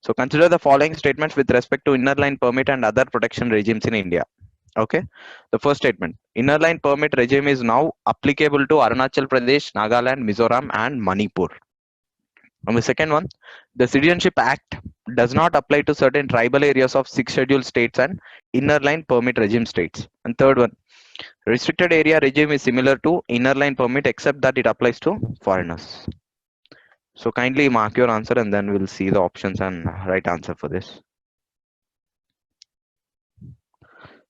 So consider the following statements with respect to inner line permit and other protection regimes in India. Okay. The first statement: inner line permit regime is now applicable to Arunachal Pradesh, Nagaland, Mizoram, and Manipur. And the second one: the Citizenship Act does not apply to certain tribal areas of six scheduled states and inner line permit regime states. And third one: restricted area regime is similar to inner line permit except that it applies to foreigners. So kindly mark your answer and then we'll see the options and right answer for this.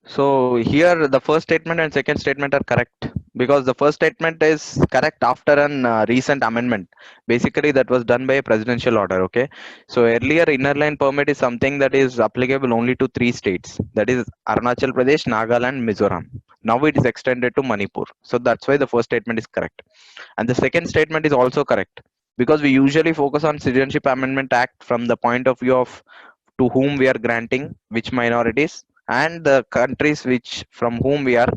So here the first statement and second statement are correct because the first statement is correct after an recent amendment. Basically that was done by a presidential order. Okay. So earlier inner line permit is something that is applicable only to three states, that is Arunachal Pradesh, Nagaland, Mizoram. Now it is extended to Manipur. So that's why the first statement is correct. And the second statement is also correct because we usually focus on Citizenship Amendment Act from the point of view of to whom we are granting which minorities and the countries which from whom we are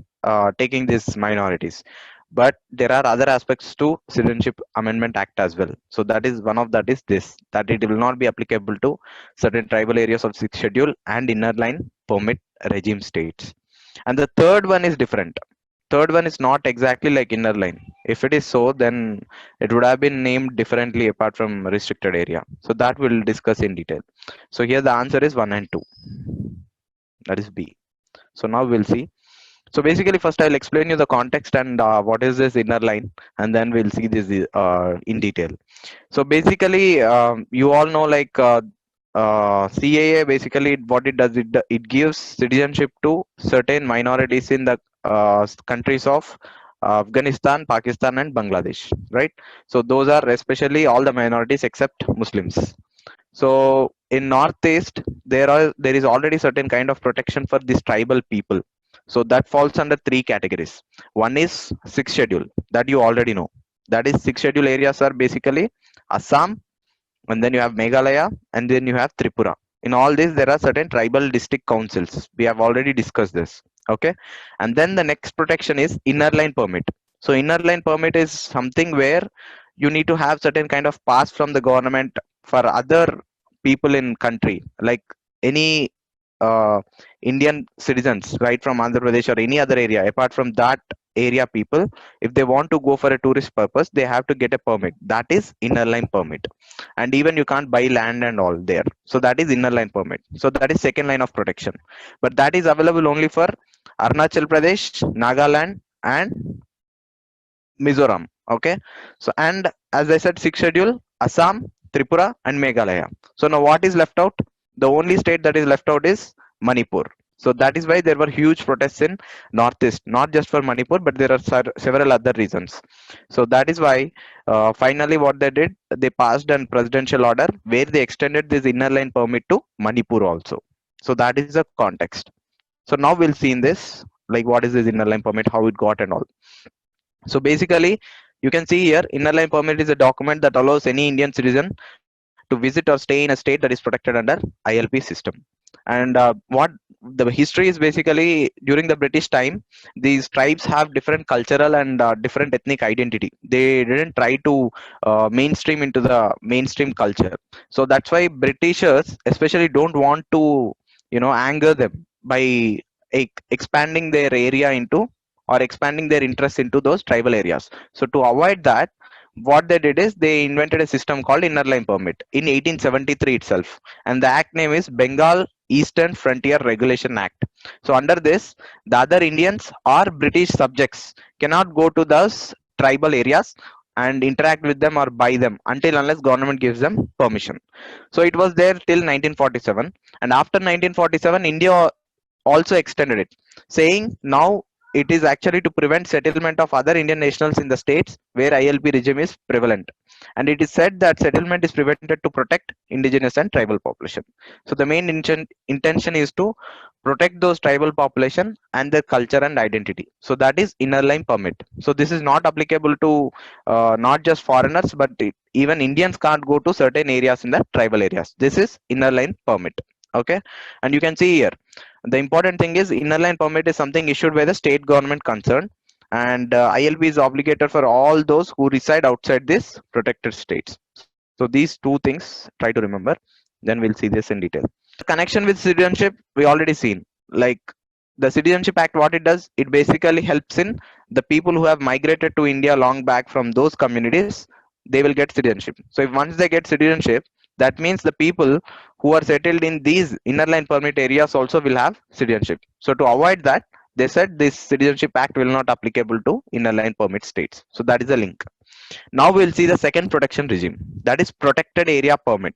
taking these minorities, but there are other aspects to Citizenship Amendment Act as well. So that is one of that is this, that it will not be applicable to certain tribal areas of sixth schedule and inner line permit regime states. And the third one is different. Third one is not exactly like inner line. If it is so, then it would have been named differently apart from restricted area. So that we'll discuss in detail. So here the answer is 1 and 2. That is B. So now we'll see. So basically, first I'll explain you the context and what is this inner line, and then we'll see this in detail. So basically, you all know like CAA. Basically, what it does, it gives citizenship to certain minorities in the countries of Afghanistan, Pakistan, and Bangladesh. Right. So those are especially all the minorities except Muslims. So in Northeast, there is already certain kind of protection for these tribal people. So that falls under three categories. One is sixth schedule that you already know. That is sixth schedule areas are basically Assam, and then you have Meghalaya, and then you have Tripura. In all this, there are certain tribal district councils. We have already discussed this. Okay, and then the next protection is inner line permit. So inner line permit is something where you need to have certain kind of pass from the government for other people in country, like any uh, Indian citizens, right, from Andhra Pradesh or any other area apart from that area people, if they want to go for a tourist purpose, they have to get a permit. That is inner line permit. And even you can't buy land and all there. So that is inner line permit. So that is second line of protection. But that is available only for Arunachal Pradesh, Nagaland, and Mizoram. Okay. So and as I said, sixth schedule, Assam, Tripura, and Meghalaya. So now what is left out? The only state that is left out is Manipur. So that is why there were huge protests in Northeast, not just for Manipur, but there are several other reasons. So that is why finally what they did, they passed a presidential order where they extended this inner line permit to Manipur also. So that is the context. So now we'll see in this, like what is this inner line permit, how it got and all. So basically, you can see here, inner line permit is a document that allows any Indian citizen to visit or stay in a state that is protected under ILP system. And what the history is basically, during the British time, these tribes have different cultural and different ethnic identity. They didn't try to mainstream into the mainstream culture. So that's why Britishers especially don't want to, anger them by expanding their area into or expanding their interest into those tribal areas. So to avoid that, what they did is they invented a system called inner line permit in 1873 itself, and the act name is Bengal Eastern Frontier Regulation Act. So under this, the other Indians or British subjects cannot go to those tribal areas and interact with them or buy them until unless government gives them permission. So it was there till 1947, and after 1947 India also extended it, saying now it is actually to prevent settlement of other Indian nationals in the states where ILP regime is prevalent. And it is said that settlement is prevented to protect indigenous and tribal population. So the main intention is to protect those tribal population and their culture and identity. So that is inner line permit. So this is not applicable to not just foreigners, but even Indians can't go to certain areas in the tribal areas. This is inner line permit. Okay, and you can see here the important thing is inner line permit is something issued by the state government concerned, and ILP is obligated for all those who reside outside this protected states. So these two things try to remember. Then we'll see this in detail. The connection with citizenship we already seen. Like the Citizenship Act, what it does, it basically helps in the people who have migrated to India long back from those communities, they will get citizenship. So if once they get citizenship, that means the people who are settled in these inner line permit areas also will have citizenship. So to avoid that, they said this Citizenship Act will not applicable to inner line permit states. So that is a link. Now we'll see the second protection regime, that is protected area permit.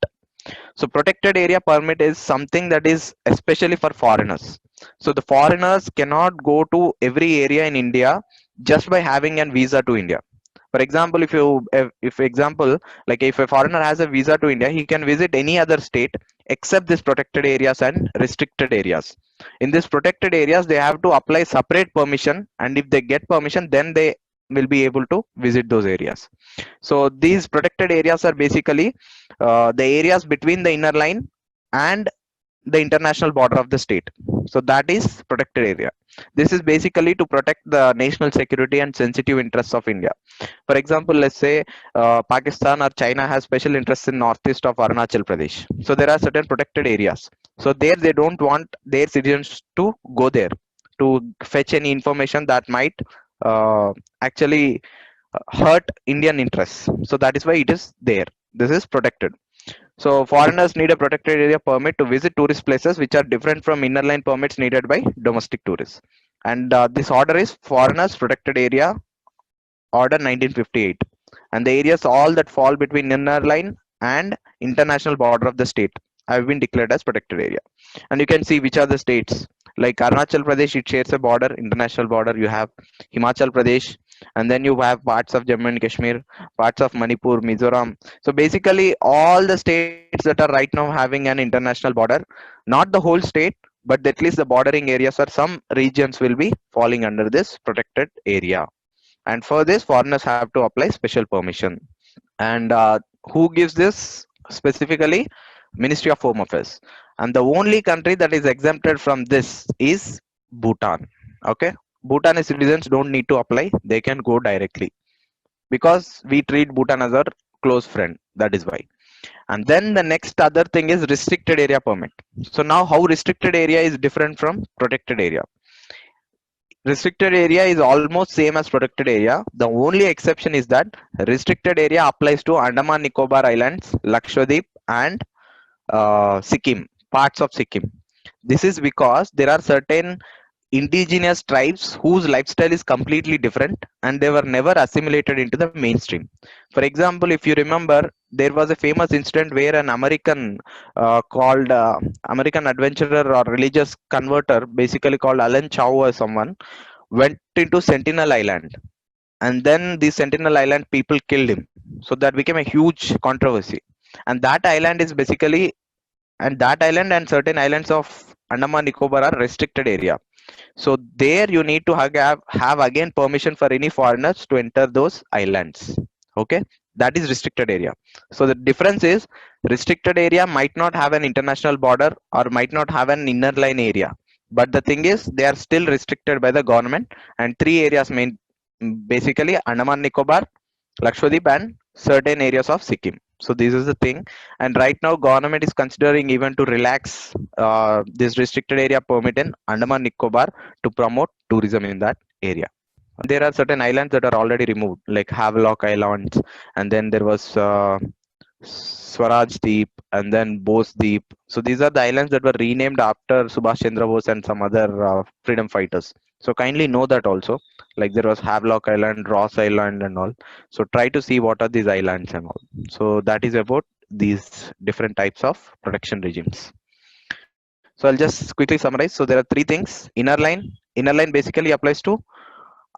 So protected area permit is something that is especially for foreigners. So the foreigners cannot go to every area in India just by having a visa to India. For example, if example, like if a foreigner has a visa to India, he can visit any other state except this protected areas and restricted areas. In these protected areas, they have to apply separate permission, and if they get permission, then they will be able to visit those areas. So these protected areas are basically the areas between the inner line and the international border of the state. So that is protected area. This is basically to protect the national security and sensitive interests of India. For example, let's say Pakistan or China has special interests in northeast of Arunachal Pradesh. So there are certain protected areas. So there they don't want their citizens to go there to fetch any information that might actually hurt Indian interests. So that is why it is there. This is protected. So foreigners need a protected area permit to visit tourist places which are different from inner line permits needed by domestic tourists. And this order is Foreigners Protected Area Order 1958. And the areas all that fall between inner line and international border of the state have been declared as protected area. And you can see which are the states. Like Arunachal Pradesh, it shares a border, international border. You have Himachal Pradesh, and then you have parts of Jammu and Kashmir, parts of Manipur, Mizoram. So basically, all the states that are right now having an international border, not the whole state, but at least the bordering areas or some regions will be falling under this protected area. And for this, foreigners have to apply special permission. And who gives this specifically? Ministry of Home Affairs. And the only country that is exempted from this is Bhutan. Okay, Bhutanese citizens don't need to apply, they can go directly because we treat Bhutan as our close friend. That is why. And then the next other thing is restricted area permit. So now how restricted area is different from protected area? Restricted area is almost same as protected area. The only exception is that restricted area applies to Andaman Nicobar Islands, Lakshadweep, and Sikkim, parts of Sikkim. This is because there are certain indigenous tribes whose lifestyle is completely different and they were never assimilated into the mainstream. For example, if you remember, there was a famous incident where an American called American adventurer or religious converter, basically called Alan Chow or someone, went into Sentinel Island, and then the Sentinel Island people killed him. So that became a huge controversy. And that island is basically, and that island and certain islands of Andaman Nicobar are restricted area. So there you need to have again permission for any foreigners to enter those islands. Okay, that is restricted area. So the difference is restricted area might not have an international border or might not have an inner line area. But the thing is, they are still restricted by the government, and three areas main, basically Andaman Nicobar, Lakshadweep, and certain areas of Sikkim. So this is the thing, and right now government is considering even to relax this restricted area permit in Andaman Nicobar to promote tourism in that area. There are certain islands that are already removed, like Havelock Islands, and then there was Swaraj Deep, and then Bose Deep. So these are the islands that were renamed after Subhash Chandra Bose and some other freedom fighters. So kindly know that also. Like there was Havelock Island, Ross Island, and all. So try to see what are these islands and all. So that is about these different types of protection regimes. So I'll just quickly summarize. So there are three things. Inner line basically applies to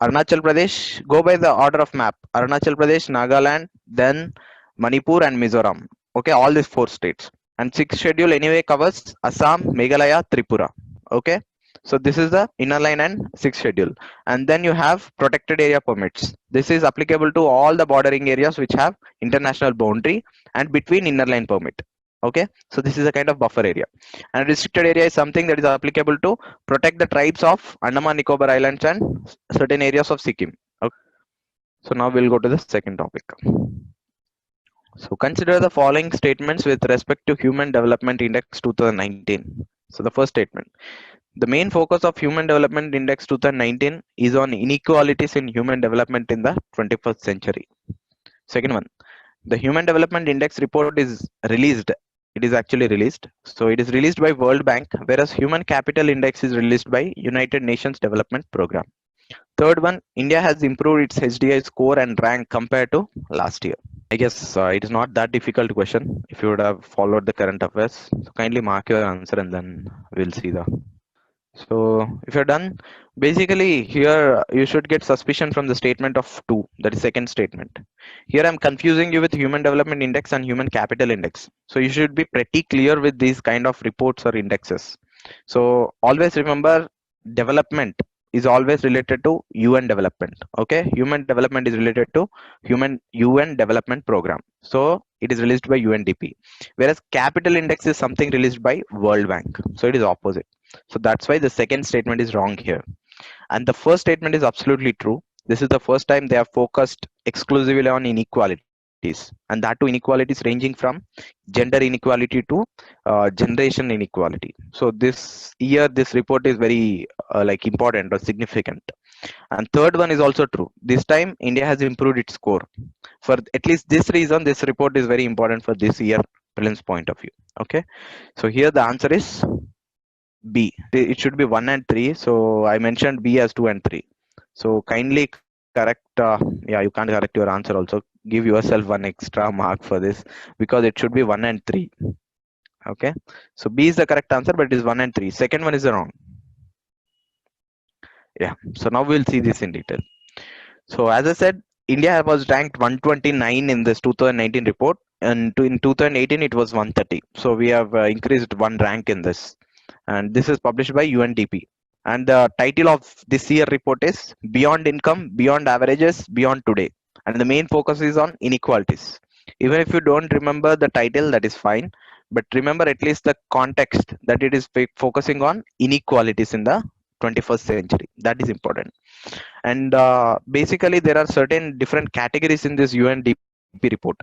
Arunachal Pradesh. Go by the order of map. Arunachal Pradesh, Nagaland, then Manipur and Mizoram. Okay, all these four states. And sixth schedule anyway covers Assam, Meghalaya, Tripura. Okay, so this is the inner line and sixth schedule. And then you have protected area permits. This is applicable to all the bordering areas which have international boundary and between inner line permit. Okay, so this is a kind of buffer area. And restricted area is something that is applicable to protect the tribes of Andaman Nicobar Islands and certain areas of Sikkim. Okay. So now we'll go to the second topic. So consider the following statements with respect to Human Development Index 2019. So the first statement. The main focus of Human Development Index 2019 is on inequalities in human development in the 21st century. Second one, the Human Development Index report is released. It is actually released. So it is released by World Bank, whereas Human Capital Index is released by United Nations Development Program. Third one, India has improved its HDI score and rank compared to last year. I guess it is not that difficult question if you would have followed the current affairs. So kindly mark your answer and then we'll see the. So if you're done, basically here you should get suspicion from the statement of two, that is second statement. Here I'm confusing you with Human Development Index and Human Capital Index. So you should be pretty clear with these kind of reports or indexes. So always remember, development is always related to UN development. Okay, human development is related to human UN development program. So it is released by UNDP, whereas capital index is something released by World Bank. So it is opposite. So that's why the second statement is wrong here. And the first statement is absolutely true. This is the first time they have focused exclusively on inequalities, and that too inequalities ranging from gender inequality to generation inequality. So this year, this report is very like important or significant. And third one is also true. This time, India has improved its score. For at least this reason, this report is very important for this year prelims point of view. Okay, so here the answer is B. It should be 1 and 3. So I mentioned B as 2 and 3. So kindly correct. Yeah, you can't correct your answer also. Give yourself one extra mark for this because it should be 1 and 3. Okay. So B is the correct answer, but it is 1 and 3. Second one is the wrong. Yeah. So now we'll see this in detail. So as I said, India was ranked 129 in this 2019 report, and in 2018 it was 130. So we have increased one rank in this, and this is published by UNDP. And the title of this year report is Beyond Income, Beyond Averages, Beyond Today. And the main focus is on inequalities. Even if you don't remember the title, that is fine. But remember at least the context that it is focusing on inequalities in the 21st century. That is important. And basically, there are certain different categories in this UNDP report.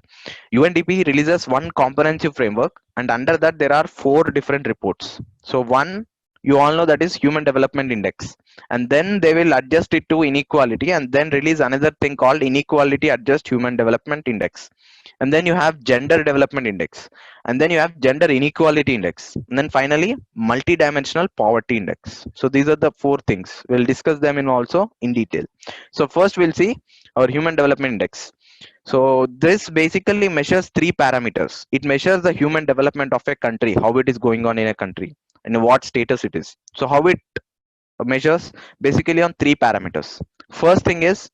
UNDP releases one comprehensive framework, and under that, there are four different reports. So, one you all know that is Human Development Index, and then they will adjust it to inequality and then release another thing called Inequality Adjust Human Development Index. And then you have Gender Development Index, and then you have Gender Inequality Index, and then finally Multidimensional Poverty Index. So these are the four things. We'll discuss them in also in detail. So first we'll see our Human Development Index. So this basically measures three parameters. It measures the human development of a country, how it is going on in a country, and what status it is. So how it measures basically on three parameters. First thing is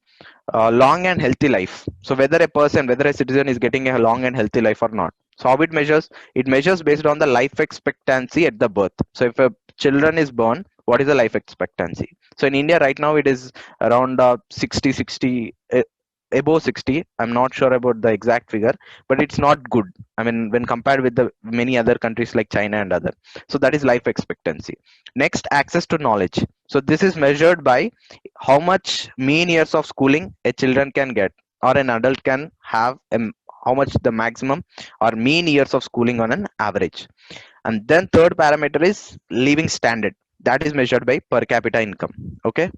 long and healthy life. So whether a person, whether a citizen is getting a long and healthy life or not. So how it measures? It measures based on the life expectancy at the birth. So if a children is born, what is the life expectancy? So in India right now it is around 60, above 60. I'm not sure about the exact figure, but it's not good. I mean, when compared with the many other countries like China and other. So that is life expectancy. Next, access to knowledge. So this is measured by how much mean years of schooling a children can get or an adult can have, how much the maximum or mean years of schooling on an average. And then third parameter is living standard. That is measured by per capita income. Okay,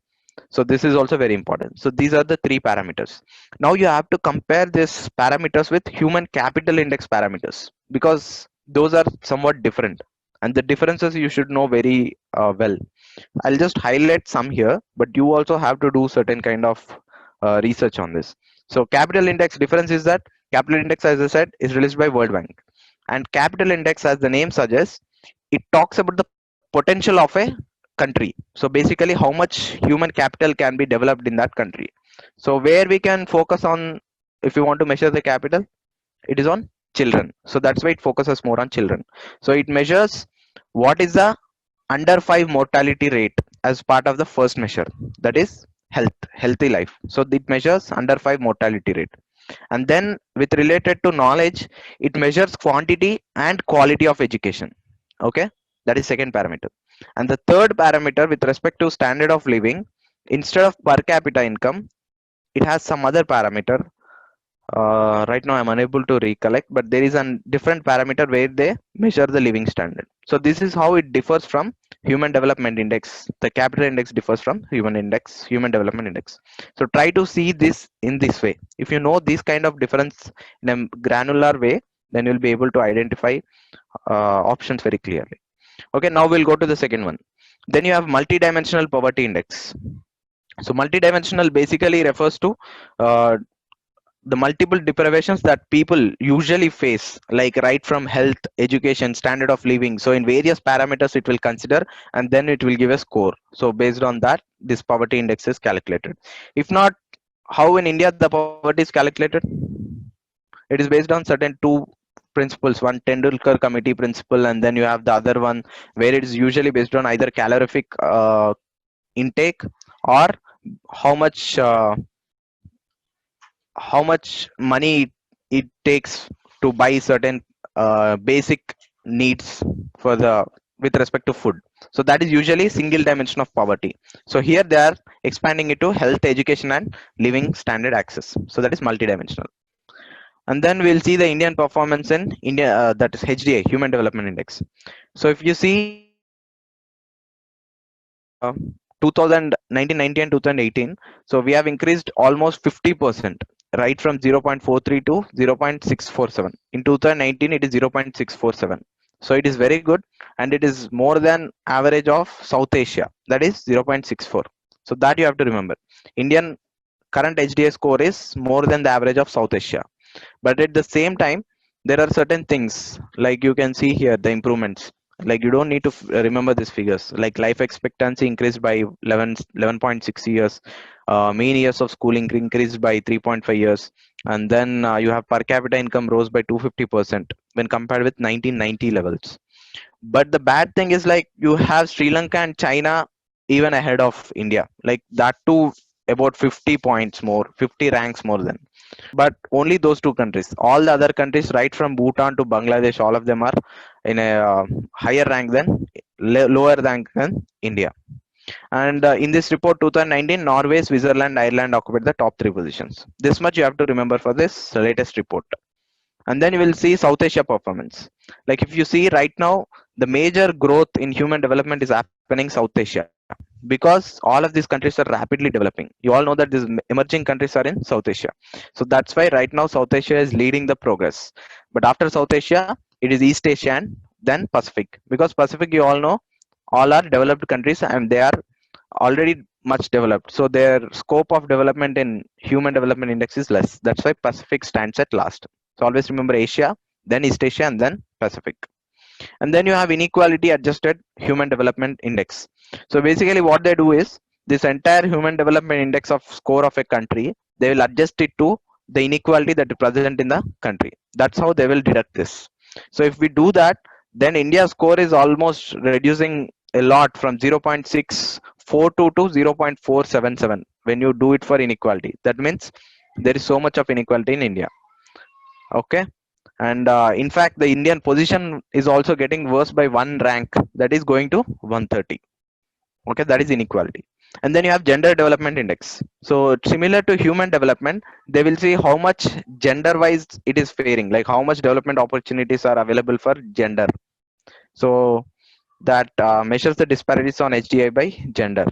so this is also very important. So these are the three parameters. Now you have to compare these parameters with Human Capital Index parameters because those are somewhat different, and the differences you should know very well. I'll just highlight some here, but you also have to do certain kind of research on this. So capital index difference is that capital index, as I said, is released by World Bank, and capital index, as the name suggests, it talks about the potential of a country. So basically how much human capital can be developed in that country. So where we can focus on, if you want to measure the capital, it is on children. So that's why it focuses more on children. So it measures what is the under 5 mortality rate as part of the first measure, that is healthy life. So it measures under 5 mortality rate. And then with related to knowledge, it measures quantity and quality of education. Okay, that is second parameter. And the third parameter with respect to standard of living, instead of per capita income, it has some other parameter Right now I'm unable to recollect, but there is a different parameter where they measure the living standard. So this is how it differs from human development index. The capital index differs from human development index. So try to see this in this way. If you know this kind of difference in a granular way, then you'll be able to identify options very clearly. Okay, now we'll go to the second one. Then you have multidimensional poverty index. So multidimensional basically refers to uh, the multiple deprivations that people usually face, like right from health, education, standard of living. So in various parameters it will consider, and then it will give a score. So based on that, this poverty index is calculated. If not, how in India the poverty is calculated? It is based on certain two principles: one Tendulkar committee principle, and then you have the other one where it is usually based on either calorific intake, or how much uh, how much money it takes to buy certain basic needs for the with respect to food. So that is usually single dimension of poverty. So here they are expanding it to health, education, and living standard access. So that is multidimensional. And then we'll see the Indian performance in India, that is HDI, Human Development Index. So if you see uh, 2000 1990 and 2018, so we have increased almost 50%, right from 0.43 to 0.647. In 2019 it is 0.647. So it is very good, and it is more than average of South Asia, that is 0.64. So that you have to remember. Indian current HDI score is more than the average of South Asia. But at the same time, there are certain things, like you can see here the improvements. Like you don't need to remember these figures. Like life expectancy increased by 11.6 years, mean years of schooling increased by 3.5 years, and then you have per capita income rose by 250% when compared with 1990 levels. But the bad thing is, like, you have Sri Lanka and China even ahead of India, like that too, about 50 points more, 50 ranks more than. But only those two countries. All the other countries, right from Bhutan to Bangladesh, all of them are in a higher rank than lower rank than India. And in this report 2019, Norway, Switzerland, Ireland occupied the top three positions. This much you have to remember for this latest report. And then you will see South Asia performance. Like if you see right now, the major growth in human development is happening South Asia, because all of these countries are rapidly developing. You all know that these emerging countries are in South Asia. So that's why right now South Asia is leading the progress. But after South Asia, it is East Asia and then Pacific, because Pacific, you all know, all are developed countries and they are already much developed. So their scope of development in human development index is less. That's why Pacific stands at last. So always remember Asia, then East Asia, and then Pacific. And then you have inequality adjusted human development index. So basically what they do is, this entire human development index of score of a country, they will adjust it to the inequality that is present in the country. That's how they will deduct this. So if we do that, then India's score is almost reducing a lot from 0.642 to 0.477 when you do it for inequality. That means there is so much of inequality in India. Okay. And in fact, the Indian position is also getting worse by one rank, that is going to 130. Okay, that is inequality. And then you have gender development index. So similar to human development, they will see how much gender wise it is faring, like how much development opportunities are available for gender. So that measures the disparities on HDI by gender.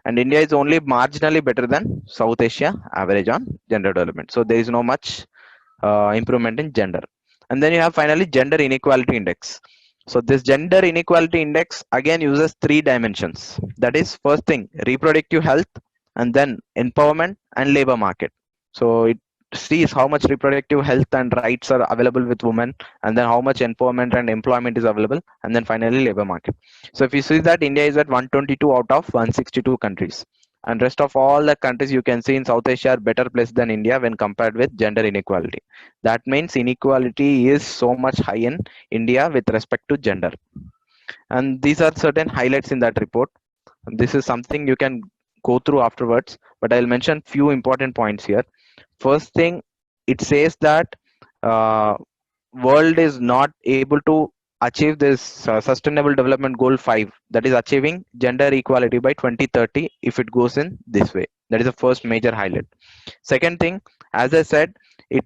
And India is only marginally better than South Asia average on gender development. So there is no much improvement in gender. And then you have finally gender inequality index. So this gender inequality index again uses three dimensions. That is, first thing, reproductive health, and then empowerment and labor market. So it sees how much reproductive health and rights are available with women, and then how much empowerment and employment is available, and then finally labor market. So if you see that India is at 122 out of 162 countries, and rest of all the countries you can see in South Asia are better placed than India when compared with gender inequality. That means inequality is so much high in India with respect to gender. And these are certain highlights in that report. This is something you can go through afterwards, but I'll mention few important points here. First thing, it says that uh, world is not able to achieve this sustainable development goal 5, that is achieving gender equality by 2030, if it goes in this way. That is the first major highlight. Second thing, as I said,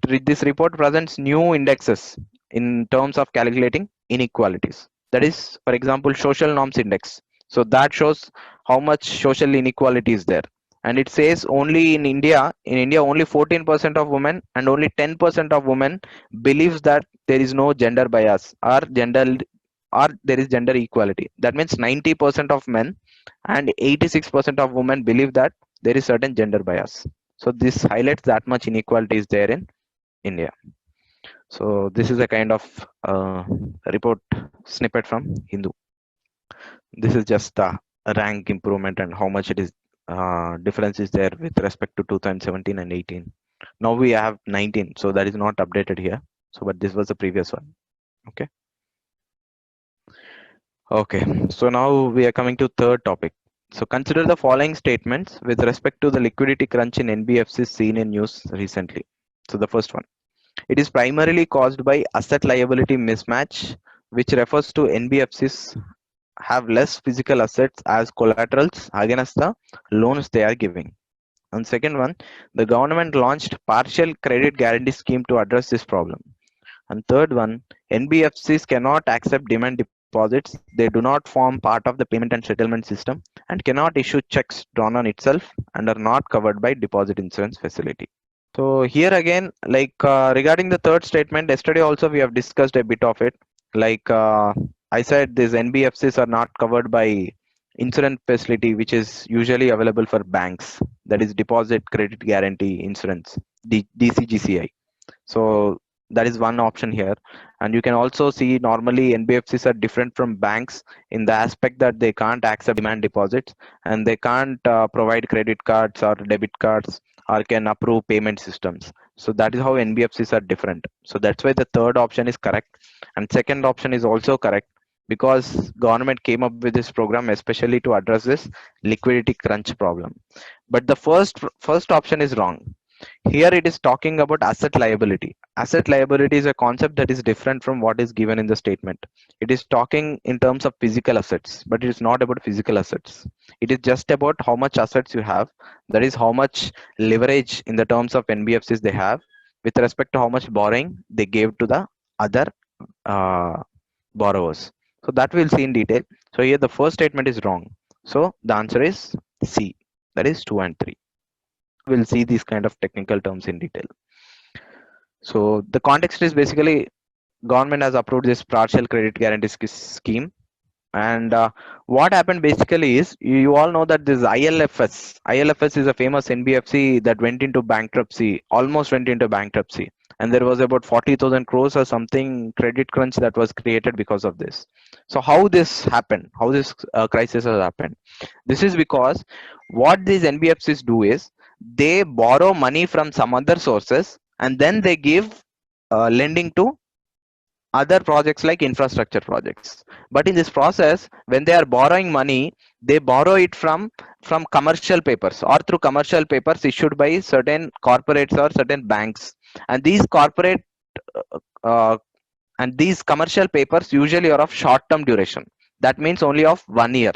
This report presents new indexes in terms of calculating inequalities. That is, for example, social norms index. So that shows how much social inequality is there. And it says only in India, only 14% of women and only 10% of women believes that there is no gender bias or there is gender equality. That means 90% of men and 86% of women believe that there is certain gender bias. So this highlights that much inequality is there in India. So this is a kind of report snippet from Hindu. This is just the rank improvement and how much it is difference is there with respect to 2017 and 18. Now we have 19, so that is not updated here. So, but this was the previous one. Okay. Okay. So now we are coming to third topic. So consider the following statements with respect to the liquidity crunch in NBFCs seen in news recently. So the first one. It is primarily caused by asset liability mismatch, which refers to NBFCs have less physical assets as collaterals against the loans they are giving. And second one, the government launched partial credit guarantee scheme to address this problem. And third one, NBFCs cannot accept demand deposits. They do not form part of the payment and settlement system and cannot issue checks drawn on itself and are not covered by deposit insurance facility. So here again, like regarding the third statement, yesterday also we have discussed a bit of it. Like I said, these NBFCs are not covered by insurance facility, which is usually available for banks. That is Deposit Credit Guarantee Insurance, DCGCI. So that is one option here. And you can also see normally NBFCs are different from banks in the aspect that they can't accept demand deposits and they can't provide credit cards or debit cards or can approve payment systems. So that is how NBFCs are different. So that's why the third option is correct. And second option is also correct because government came up with this program especially to address this liquidity crunch problem. But the first option is wrong. Here it is talking about asset liability. Asset liability is a concept that is different from what is given in the statement. It is talking in terms of physical assets, but it is not about physical assets. It is just about how much assets you have. That is how much leverage in the terms of NBFCs they have with respect to how much borrowing they gave to the other uh, borrowers. So that we'll see in detail. So here the first statement is wrong. So the answer is C. That is 2 and 3. We'll see these kind of technical terms in detail. So the context is basically government has approved this partial credit guarantee scheme. And what happened basically is you all know that this ILFS is a famous NBFC that went into bankruptcy, almost went into bankruptcy. And there was about 40,000 crores or something credit crunch that was created because of this. So how this happened, how this crisis has happened? This is because what these NBFCs do is they borrow money from some other sources and then they give lending to other projects like infrastructure projects. But in this process, when they are borrowing money, they borrow it from commercial papers or through commercial papers issued by certain corporates or certain banks. And these corporate uh, and these commercial papers usually are of short term duration. That means only of 1 year.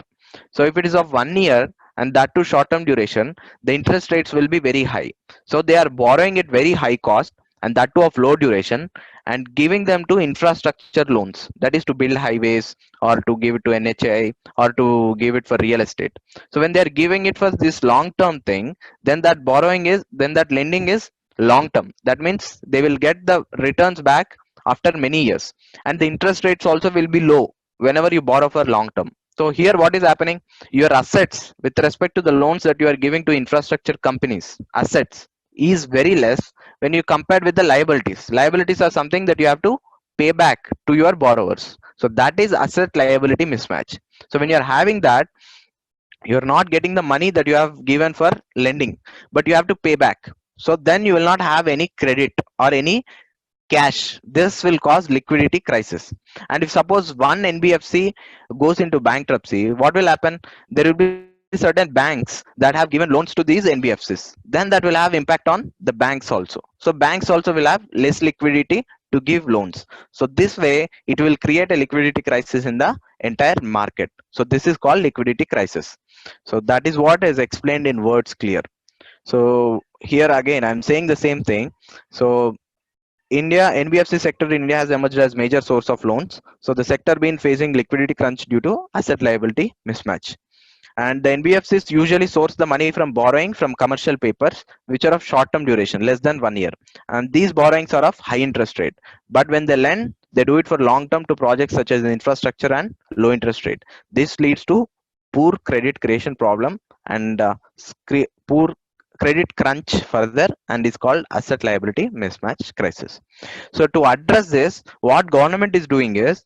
So if it is of 1 year and that to short term duration, the interest rates will be very high. So they are borrowing at very high cost and that too of low duration and giving them to infrastructure loans, that is to build highways or to give it to NHI or to give it for real estate. So when they are giving it for this long term thing, then that lending is long term. That means they will get the returns back after many years and the interest rates also will be low whenever you borrow for long term. So here what is happening, your assets with respect to the loans that you are giving to infrastructure companies, assets is very less when you compare with the liabilities are something that you have to pay back to your borrowers. So that is asset liability mismatch. So when you are having that, you're not getting the money that you have given for lending but you have to pay back. So then you will not have any credit or any cash. This will cause liquidity crisis. And if suppose one NBFC goes into bankruptcy, what will happen? There will be certain banks that have given loans to these NBFCs. Then that will have impact on the banks also. So banks also will have less liquidity to give loans. So this way it will create a liquidity crisis in the entire market. So this is called liquidity crisis. So that is what is explained in words clear. So here again, I'm saying the same thing. So India, NBFC sector in India has emerged as major source of loans. So the sector been facing liquidity crunch due to asset liability mismatch. And the NBFCs usually source the money from borrowing from commercial papers, which are of short-term duration, less than 1 year. And these borrowings are of high interest rate. But when they lend, they do it for long-term to projects such as infrastructure and low interest rate. This leads to poor credit creation problem and poor credit crunch further, and is called asset liability mismatch crisis. So to address this, what government is doing is,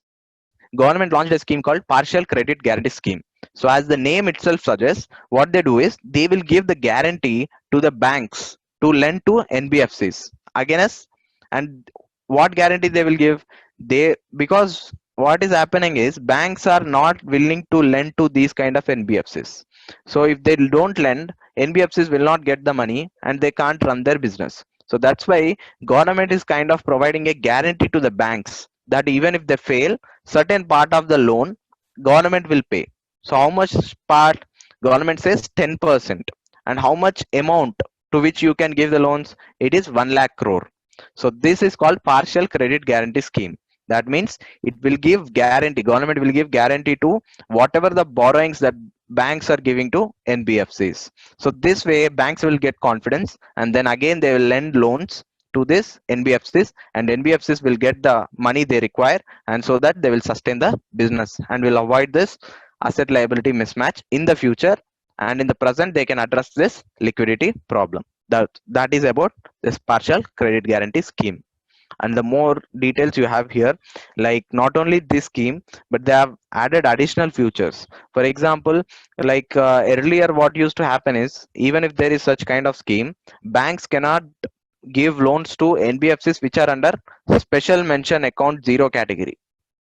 government launched a scheme called partial credit guarantee scheme. So as the name itself suggests, what they do is they will give the guarantee to the banks to lend to NBFCs against. And what guarantee they will give? They, because what is happening is banks are not willing to lend to these kind of NBFCs. So if they don't lend, NBFCs will not get the money and they can't run their business. So that's why government is kind of providing a guarantee to the banks that even if they fail, certain part of the loan government will pay. So how much part? Government says 10%. And how much amount to which you can give the loans? It is 1 lakh crore. So this is called partial credit guarantee scheme. That means it will give guarantee, government will give guarantee to whatever the borrowings that banks are giving to NBFCs. So this way banks will get confidence, and then again they will lend loans to this NBFCs, and NBFCs will get the money they require, and so that they will sustain the business and will avoid this asset liability mismatch in the future. And in the present they can address this liquidity problem. That is about this partial credit guarantee scheme. And the more details you have here, like not only this scheme, but they have added additional features. For example, like earlier what used to happen is, even if there is such kind of scheme, banks cannot give loans to NBFCs which are under special mention account 0 category.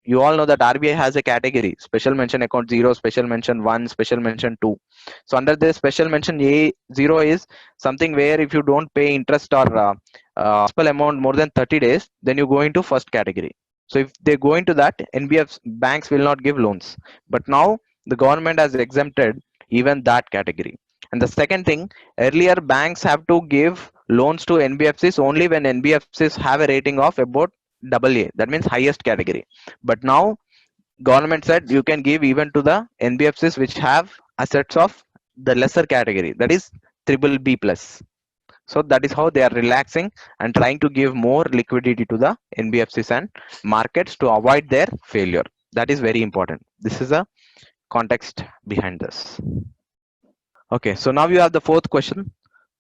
You all know that RBI has a category: special mention account 0, special mention 1, special mention 2. So under this special mention A 0 is something where if you don't pay interest or principal amount more than 30 days, then you go into first category. So if they go into that, NBF banks will not give loans. But now the government has exempted even that category. And the second thing, earlier banks have to give loans to NBFCs only when NBFCs have a rating of about double A. That means highest category. But now government said you can give even to the NBFCs which have assets of the lesser category, that is triple B plus. So that is how they are relaxing and trying to give more liquidity to the NBFCs and markets to avoid their failure. That is very important. This is a context behind this. Okay, so now you have the fourth question.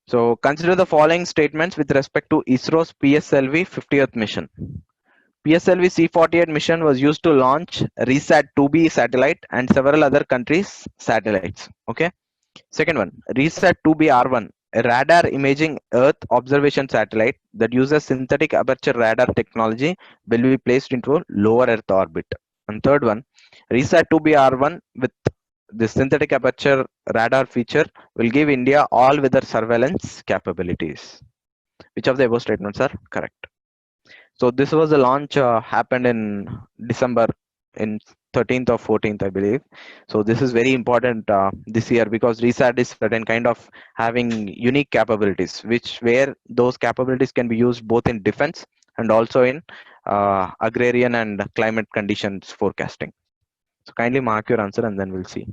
So consider the following statements with respect to ISRO's PSLV 50th mission. PSLV C-48 mission was used to launch RESAT 2B satellite and several other countries' satellites. Okay. Second one, RESAT 2B R1, a radar imaging Earth observation satellite that uses synthetic aperture radar technology, will be placed into lower Earth orbit. And third one, RESAT 2B R1 with the synthetic aperture radar feature will give India all-weather surveillance capabilities. Which of the above statements are correct? So this was the launch happened in December, in 13th or 14th, I believe. So this is very important this year, because RESAT is certain kind of having unique capabilities, which where those capabilities can be used both in defense and also in agrarian and climate conditions forecasting. So kindly mark your answer and then we'll see.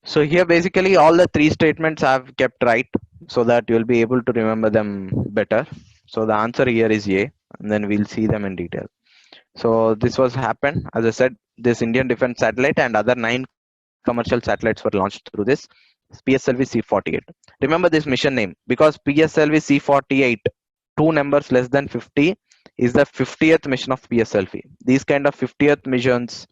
So here basically all the three statements I've kept right so that you'll be able to remember them better. So the answer here is A, and then we'll see them in detail. So this was happened, as I said, this Indian defense satellite and other 9 commercial satellites were launched through this PSLV C-48. Remember this mission name because PSLV C-48, two numbers less than 50, is the 50th mission of PSLV. These kind of 50th missions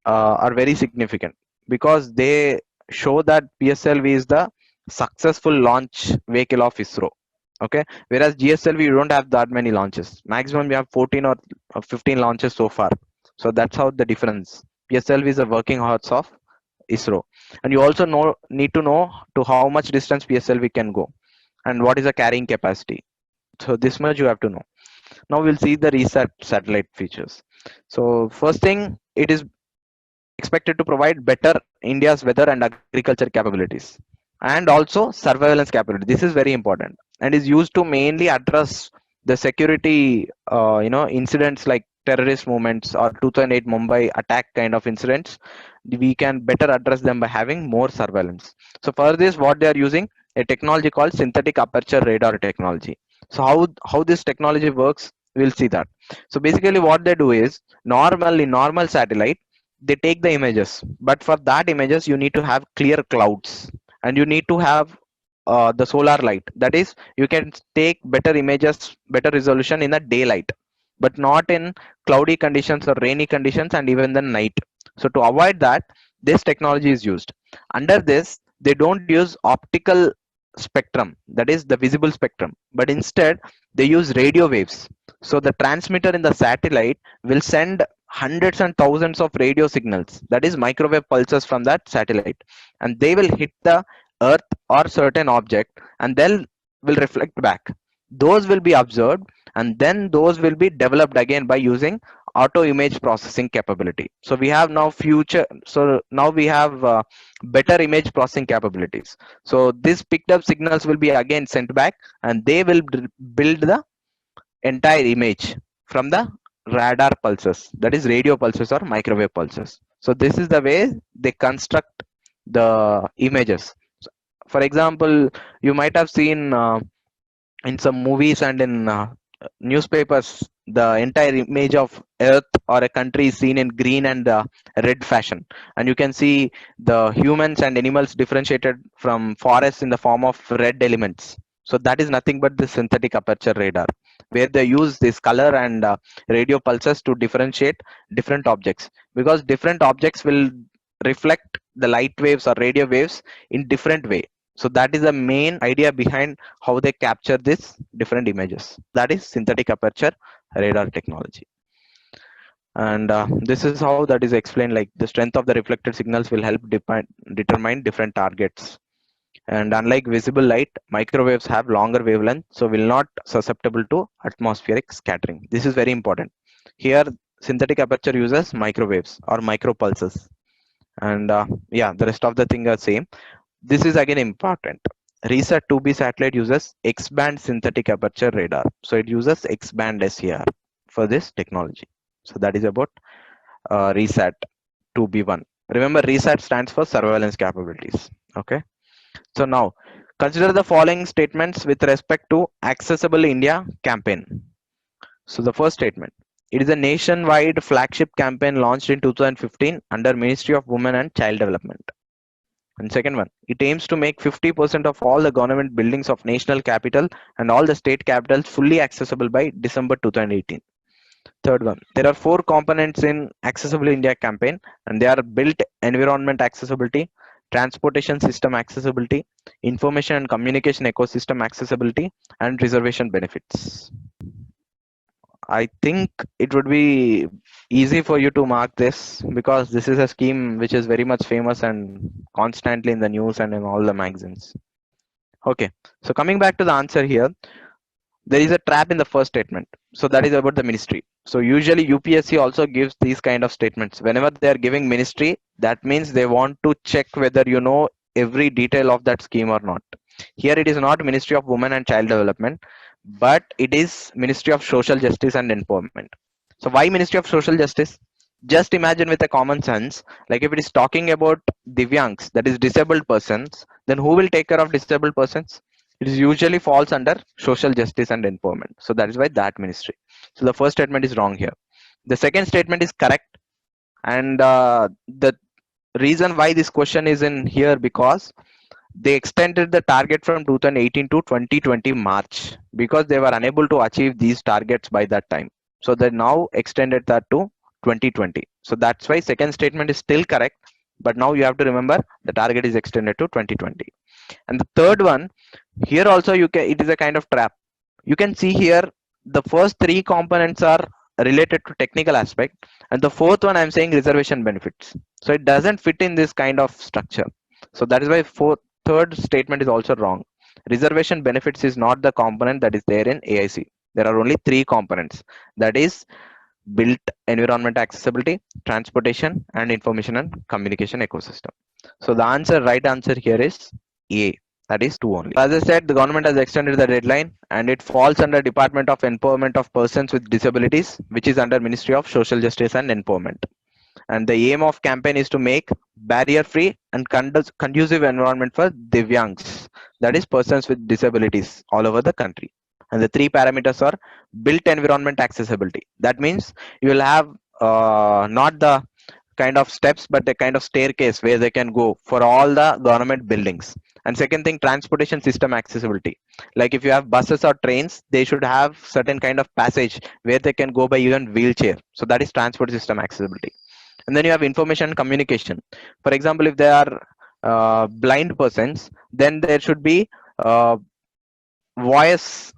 are very significant because they show that PSLV is the successful launch vehicle of ISRO. Okay, whereas GSLV you don't have that many launches. Maximum we have 14 or 15 launches so far. So that's how the difference. PSLV is a working horse of ISRO, and you also need to know to how much distance PSLV can go and what is the carrying capacity. So this much you have to know. Now we'll see the RESAT satellite features. So first thing, it is expected to provide better India's weather and agriculture capabilities. and also surveillance capability. This is very important and is used to mainly address the security, incidents like terrorist movements or 2008 Mumbai attack kind of incidents. We can better address them by having more surveillance. So for this, what they are using a technology called synthetic aperture radar technology. So how this technology works, we'll see that. So basically, what they do is normal satellite, they take the images, but for that images you need to have clear clouds and you need to have the solar light. That is, you can take better images, better resolution in the daylight, but not in cloudy conditions or rainy conditions and even the night. So to avoid that, this technology is used. Under this, they don't use optical spectrum, that is the visible spectrum, but instead they use radio waves. So the transmitter in the satellite will send hundreds and thousands of radio signals, that is microwave pulses from that satellite, and they will hit the earth or certain object and then will reflect back. Those will be observed and then those will be developed again by using auto image processing capability. So we have now future, so now we have better image processing capabilities. So this picked up signals will be again sent back and they will build the entire image from the radar pulses, that is radio pulses or microwave pulses. So this is the way they construct the images. For example, you might have seen in some movies and in newspapers, the entire image of earth or a country is seen in green and red fashion, and you can see the humans and animals differentiated from forests in the form of red elements. So that is nothing but the synthetic aperture radar, where they use this color and radio pulses to differentiate different objects, because different objects will reflect the light waves or radio waves in different way. So that is the main idea behind how they capture this different images. That is synthetic aperture radar technology. And this is how that is explained, like the strength of the reflected signals will help determine different targets. And unlike visible light, microwaves have longer wavelength, so will not susceptible to atmospheric scattering. This is very important. Here, synthetic aperture uses microwaves or micropulses. And yeah, the rest of the thing are same. This is again important. RISAT 2B satellite uses X-band synthetic aperture radar. So it uses X-band SAR for this technology. So that is about RISAT 2B1. Remember, RISAT stands for surveillance capabilities. Okay. So now consider the following statements with respect to Accessible India campaign. So the first statement: it is a nationwide flagship campaign launched in 2015 under Ministry of Women and Child Development. And second one, it aims to make 50% of all the government buildings of national capital and all the state capitals fully accessible by December 2018. Third one, there are four components in Accessible India campaign, and they are built environment accessibility, transportation system accessibility, information and communication ecosystem accessibility, and reservation benefits. I think it would be easy for you to mark this because this is a scheme which is very much famous and constantly in the news and in all the magazines. Okay, so coming back to the answer here, there is a trap in the first statement. So that is about the ministry. So usually UPSC also gives these kind of statements. Whenever they are giving ministry, that means they want to check whether you know every detail of that scheme or not. Here it is not Ministry of Women and Child Development, but it is Ministry of Social Justice and Empowerment. So why Ministry of Social Justice? Just imagine with a common sense, like if it is talking about Divyangs, that is disabled persons, then who will take care of disabled persons? It is usually falls under Social Justice and Empowerment. So that is why that ministry. So the first statement is wrong here. The second statement is correct, and the reason why this question is in here because they extended the target from 2018 to 2020 March because they were unable to achieve these targets by that time. So they now extended that to 2020. So that's why second statement is still correct, but now you have to remember the target is extended to 2020. And the third one, here also you can, it is a kind of trap. You can see here the first three components are related to technical aspect, and the fourth one I'm saying reservation benefits. So it doesn't fit in this kind of structure. So that is why third statement is also wrong. Reservation benefits is not the component that is there in AIC. There are only three components, that is built environment accessibility, transportation, and information and communication ecosystem. So the answer, right answer here is A. That is 2 only. As I said, the government has extended the deadline and it falls under Department of Empowerment of Persons with Disabilities, which is under Ministry of Social Justice and Empowerment. And the aim of campaign is to make barrier free and conducive environment for Divyangs, that is persons with disabilities all over the country. And the three parameters are built environment accessibility. That means you will have not the kind of steps but a kind of staircase where they can go for all the government buildings. And second thing, transportation system accessibility, like if you have buses or trains, they should have certain kind of passage where they can go by even wheelchair, so that is transport system accessibility. And then you have information and communication. For example, if they are blind persons, then there should be uh, voice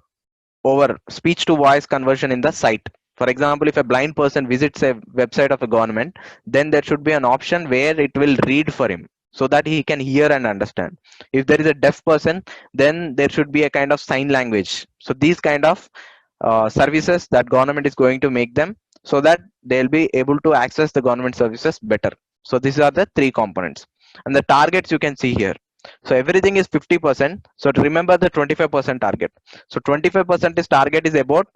over speech to voice conversion in the site. For example, if a blind person visits a website of a government, then there should be an option where it will read for him so that he can hear and understand. If there is a deaf person, then there should be a kind of sign language. So these kind of services that government is going to make them, so that they'll be able to access the government services better. So these are the three components. And the targets you can see here. So everything is 50%. So to remember the 25% target. So 25% is target is about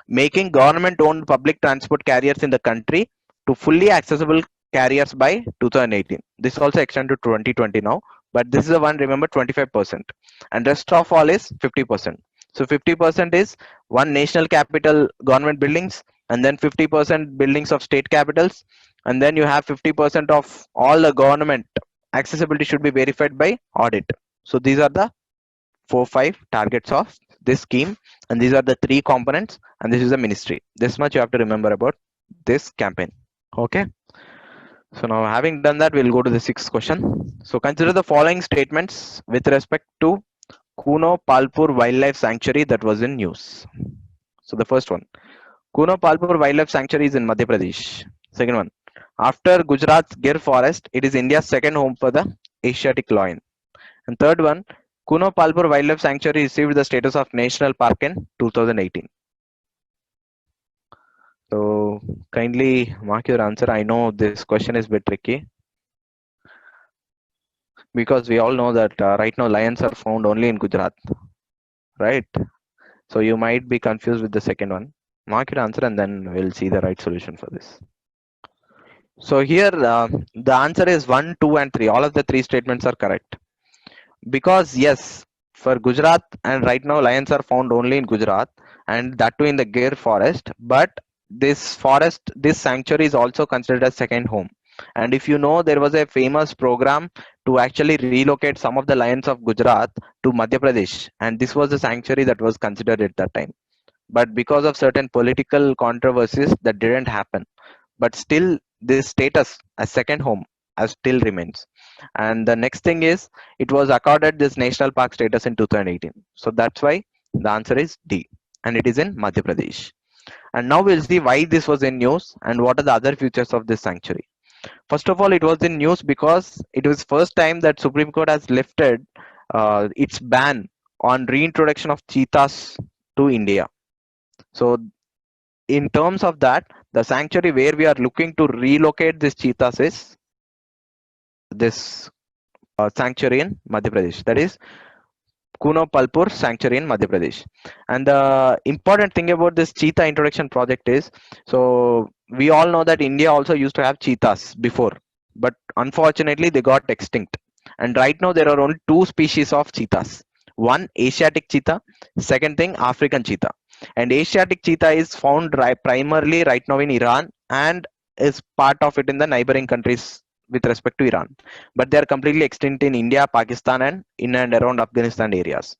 making government owned public transport carriers in the country to fully accessible carriers by 2018. This also extended to 2020 now, but this is the one, remember, 25%. And rest of all is 50%. So 50% is one national capital government buildings, and then 50% buildings of state capitals, and then you have 50% of all the government accessibility should be verified by audit. So these are the 4 5 targets of this scheme, and these are the three components, and this is the ministry. This much you have to remember about this campaign. Okay, so now having done that, we'll go to the sixth question. So consider the following statements with respect to Kuno Palpur Wildlife Sanctuary that was in news. So the first one, Kuno Palpur Wildlife Sanctuary is in Madhya Pradesh. Second one, after Gujarat's Gir Forest, it is India's second home for the Asiatic lion. And third one, Kuno Palpur Wildlife Sanctuary received the status of National Park in 2018. So kindly mark your answer. I know this question is a bit tricky because we all know that right now lions are found only in Gujarat, right? So you might be confused with the second one. Mark your answer and then we'll see the right solution for this. So here the answer is 1, 2 and 3. All of the three statements are correct. Because yes, for Gujarat, and right now lions are found only in Gujarat, and that too in the Gir forest. But this forest, this sanctuary is also considered as second home. And if you know, there was a famous program to actually relocate some of the lions of Gujarat to Madhya Pradesh, and this was the sanctuary that was considered at that time. But because of certain political controversies, that didn't happen. But still, this status as second home as still remains. And the next thing is, it was accorded this national park status in 2018. So that's why the answer is D, and it is in Madhya Pradesh. And now we'll see why this was in news and what are the other features of this sanctuary. First of all, it was in news because it was first time that Supreme Court has lifted its ban on reintroduction of cheetahs to India. So in terms of that, the sanctuary where we are looking to relocate this cheetahs is this sanctuary in Madhya Pradesh. That is Kuno Palpur Sanctuary in Madhya Pradesh. And the important thing about this cheetah introduction project is, so we all know that India also used to have cheetahs before, but unfortunately they got extinct. And right now there are only two species of cheetahs. One, Asiatic cheetah. Second thing, African cheetah. And Asiatic cheetah is found primarily right now in Iran and is part of it in the neighboring countries with respect to Iran, but they are completely extinct in India, Pakistan, and in and around Afghanistan areas.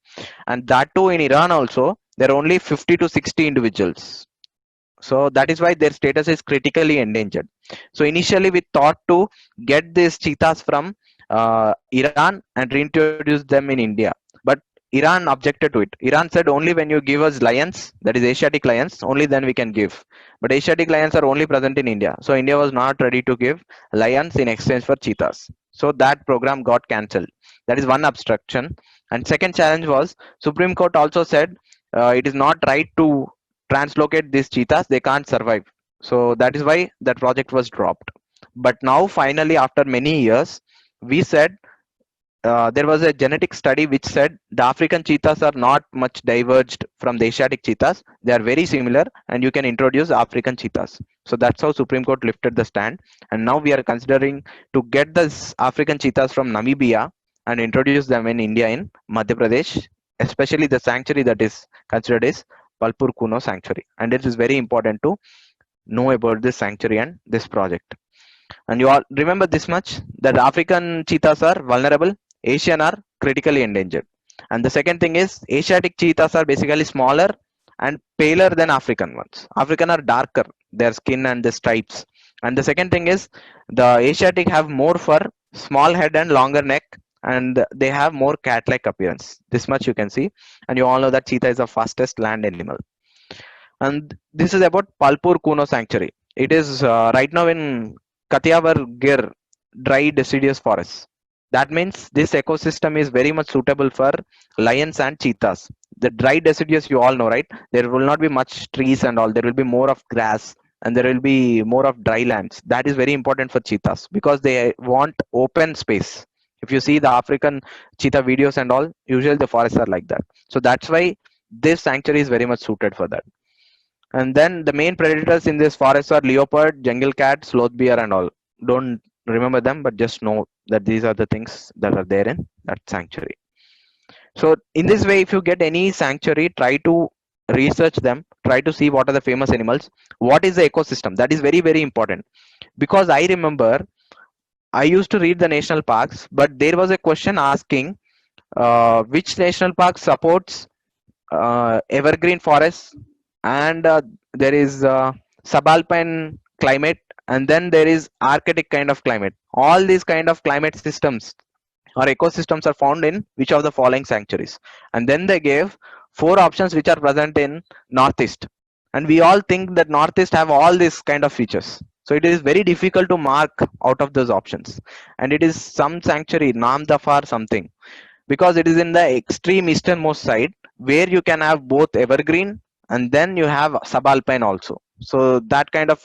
And that too in Iran also, there are only 50 to 60 individuals. So that is why their status is critically endangered. So initially we thought to get these cheetahs from Iran and reintroduce them in India, but Iran objected to it. Iran said only when you give us lions, that is Asiatic lions, only then we can give. But Asiatic lions are only present in India. So India was not ready to give lions in exchange for cheetahs. So that program got cancelled. That is one obstruction. And second challenge was Supreme Court also said it is not right to translocate these cheetahs. They can't survive. So that is why that project was dropped. But now finally, after many years, we said there was a genetic study which said the African cheetahs are not much diverged from the Asiatic cheetahs. They are very similar, and you can introduce African cheetahs. So that's how Supreme Court lifted the stand. And now we are considering to get this African cheetahs from Namibia and introduce them in India in Madhya Pradesh, especially the sanctuary that is considered is Palpur Kuno Sanctuary. And it is very important to know about this sanctuary and this project. And you all remember this much, that African cheetahs are vulnerable, Asian are critically endangered. And the second thing is Asiatic cheetahs are basically smaller and paler than African ones. African are darker, their skin and the stripes. And the second thing is the Asiatic have more fur, small head and longer neck, and they have more cat-like appearance. This much you can see. And you all know that cheetah is the fastest land animal. And this is about Palpur Kuno Sanctuary. It is right now in Kathiawar Gir dry deciduous forests. That means this ecosystem is very much suitable for lions and cheetahs. The dry deciduous, you all know, right? There will not be much trees and all. There will be more of grass and there will be more of dry lands. That is very important for cheetahs because they want open space. If you see the African cheetah videos and all, usually the forests are like that. So that's why this sanctuary is very much suited for that. And then the main predators in this forest are leopard, jungle cat, sloth bear, and all. Don't remember them, but just know that these are the things that are there in that sanctuary. So in this way, if you get any sanctuary, try to research them, try to see what are the famous animals, what is the ecosystem. That is very, very important. Because I remember I used to read the national parks, but there was a question asking which national park supports evergreen forests, and there is subalpine climate, and then there is arctic kind of climate. All these kind of climate systems or ecosystems are found in which of the following sanctuaries. And then they gave four options which are present in northeast, and we all think that northeast have all these kind of features, so it is very difficult to mark out of those options. And it is some sanctuary, Namdafar something, because it is in the extreme easternmost side where you can have both evergreen and then you have subalpine also. So that kind of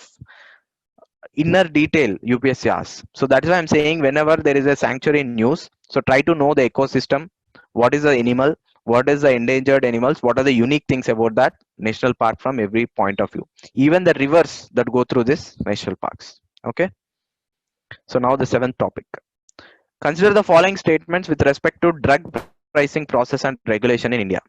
inner detail UPSC asks. So that is why I'm saying whenever there is a sanctuary in news, so try to know the ecosystem, what is the animal, what is the endangered animals, what are the unique things about that national park from every point of view, even the rivers that go through this national parks. Okay. So now the seventh topic. Consider the following statements with respect to drug pricing process and regulation in India.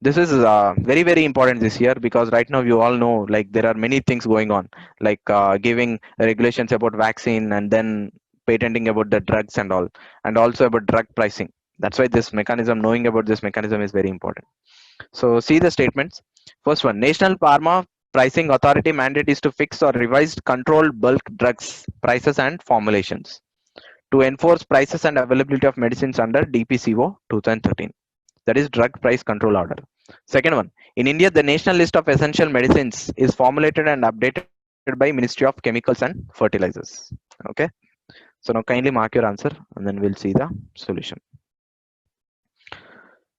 This is very, very important this year because right now you all know like there are many things going on, like giving regulations about vaccine and then patenting about the drugs and all, and also about drug pricing. That's why this mechanism, knowing about this mechanism is very important. So see the statements. First one, National Pharma Pricing Authority mandate is to fix or revise controlled bulk drugs prices and formulations to enforce prices and availability of medicines under DPCO 2013. That is Drug Price Control Order. Second one, in India, the National List of Essential Medicines is formulated and updated by Ministry of Chemicals and Fertilizers. Okay. So now kindly mark your answer and then we'll see the solution.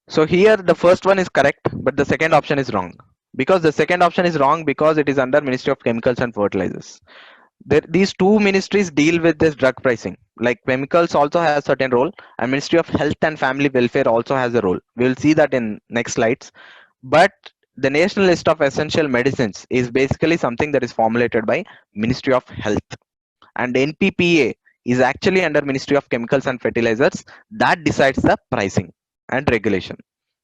So here the first one is correct, but the second option is wrong. Because the second option is wrong because it is under Ministry of Chemicals and Fertilizers. These two ministries deal with this drug pricing. Like chemicals also has certain role, and Ministry of Health and Family Welfare also has a role. We will see that in next slides. But the National List of Essential Medicines is basically something that is formulated by Ministry of Health, and NPPA is actually under Ministry of Chemicals and Fertilizers that decides the pricing and regulation.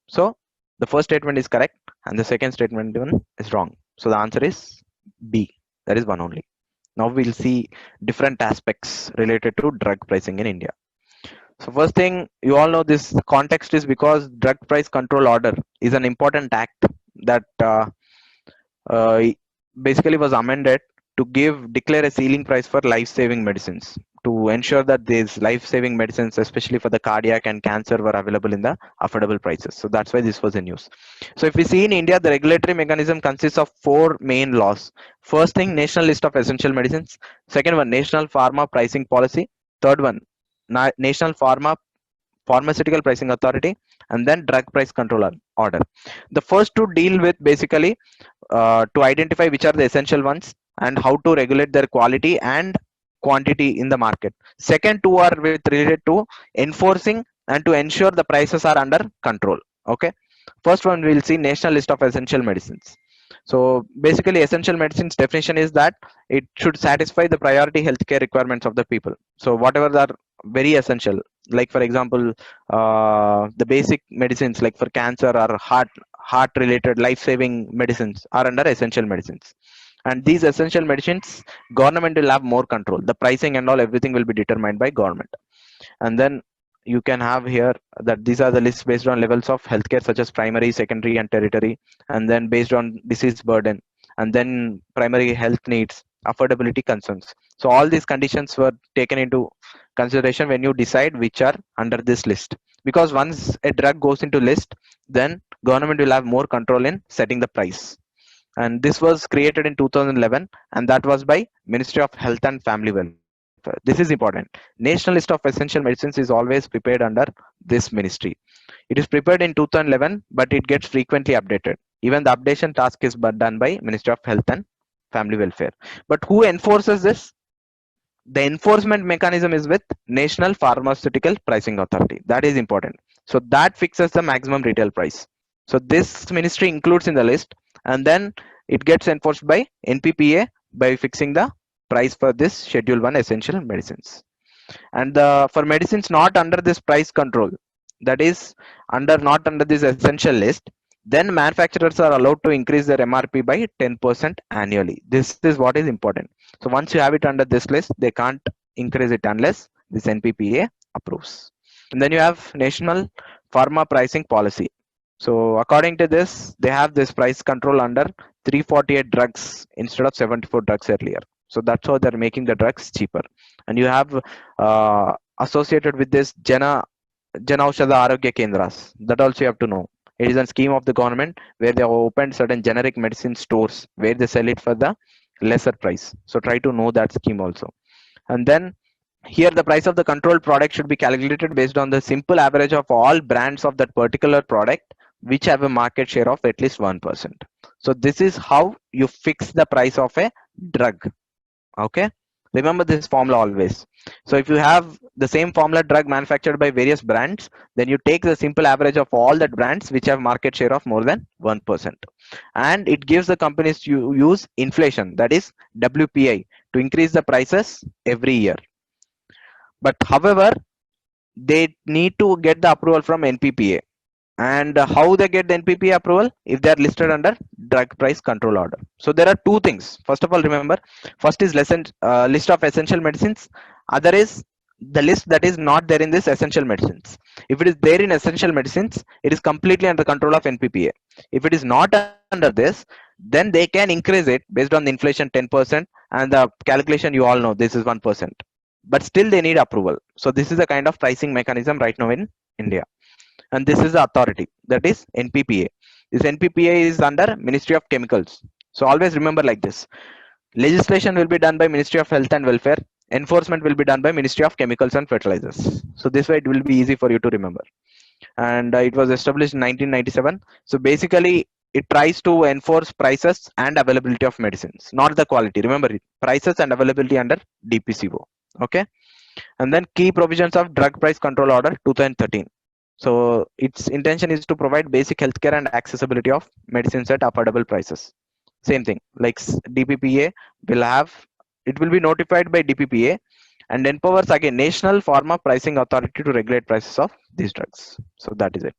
So the first statement is correct and the second statement is wrong. So the answer is B. That is one only. Now we'll see different aspects related to drug pricing in India. So first thing, you all know this context is because Drug Price Control Order is an important act that basically was amended to declare a ceiling price for life-saving medicines, to ensure that these life-saving medicines, especially for the cardiac and cancer, were available in the affordable prices. So that's why this was in news. So if we see in India, the regulatory mechanism consists of four main laws. First thing, National List of Essential Medicines. Second one, National Pharma Pricing Policy. Third one, National Pharmaceutical Pricing Authority, and then Drug Price Control Order. The first two deal with basically to identify which are the essential ones and how to regulate their quality and quantity in the market. Second two are related to enforcing and to ensure the prices are under control. Okay, first one we'll see national list of essential medicines. So basically essential medicines definition is that it should satisfy the priority healthcare requirements of the people. So whatever are very essential, like for example, the basic medicines like for cancer or heart related life saving medicines are under essential medicines. And these essential medicines, government will have more control. The pricing and all, everything will be determined by government. And then you can have here that these are the lists based on levels of healthcare such as primary, secondary, and tertiary, and then based on disease burden, and then primary health needs, affordability concerns. So all these conditions were taken into consideration when you decide which are under this list. Because once a drug goes into list, then government will have more control in setting the price. And this was created in 2011, and that was by Ministry of Health and Family Welfare. This is important. National list of essential medicines is always prepared under this ministry. It is prepared in 2011, but it gets frequently updated. Even the updation task is done by Ministry of Health and Family Welfare. But who enforces this? The enforcement mechanism is with National Pharmaceutical Pricing Authority. That is important. So that fixes the maximum retail price. So this ministry includes in the list, and then it gets enforced by NPPA by fixing the price for this Schedule 1 essential medicines. And for medicines not under this price control, that is not under this essential list, then manufacturers are allowed to increase their MRP by 10% annually. This is what is important. So once you have it under this list, they can't increase it unless this NPPA approves. And then you have National Pharma Pricing Policy. So according to this, they have this price control under 348 drugs instead of 74 drugs earlier. So that's how they're making the drugs cheaper. And you have associated with this Janaushadha Arogya Kendras. That also you have to know. It is a scheme of the government where they have opened certain generic medicine stores where they sell it for the lesser price. So try to know that scheme also. And then here the price of the controlled product should be calculated based on the simple average of all brands of that particular product which have a market share of at least 1%. So this is how you fix the price of a drug. Okay, remember this formula always. So if you have the same formula drug manufactured by various brands, then you take the simple average of all the brands which have market share of more than 1%, and it gives the companies to use inflation, that is WPI, to increase the prices every year. But however, they need to get the approval from NPPA. And how they get the NPPA approval? If they are listed under drug price control order. So there are two things. First of all, remember, first is list of essential medicines. Other is the list that is not there in this essential medicines. If it is there in essential medicines, it is completely under control of NPPA. If it is not under this, then they can increase it based on the inflation 10%, and the calculation you all know this is 1%. But still they need approval. So this is a kind of pricing mechanism right now in India. And this is the authority, that is NPPA. This NPPA is under Ministry of Chemicals. So always remember like this. Legislation will be done by Ministry of Health and Welfare. Enforcement will be done by Ministry of Chemicals and Fertilizers. So this way it will be easy for you to remember. And it was established in 1997. So basically it tries to enforce prices and availability of medicines, not the quality. Remember it, prices and availability under DPCO. Okay. And then key provisions of Drug Price Control Order 2013. So its intention is to provide basic healthcare and accessibility of medicines at affordable prices. Same thing, like DPPA will have, it will be notified by DPPA and empowers again National Pharma Pricing Authority to regulate prices of these drugs. So that is it.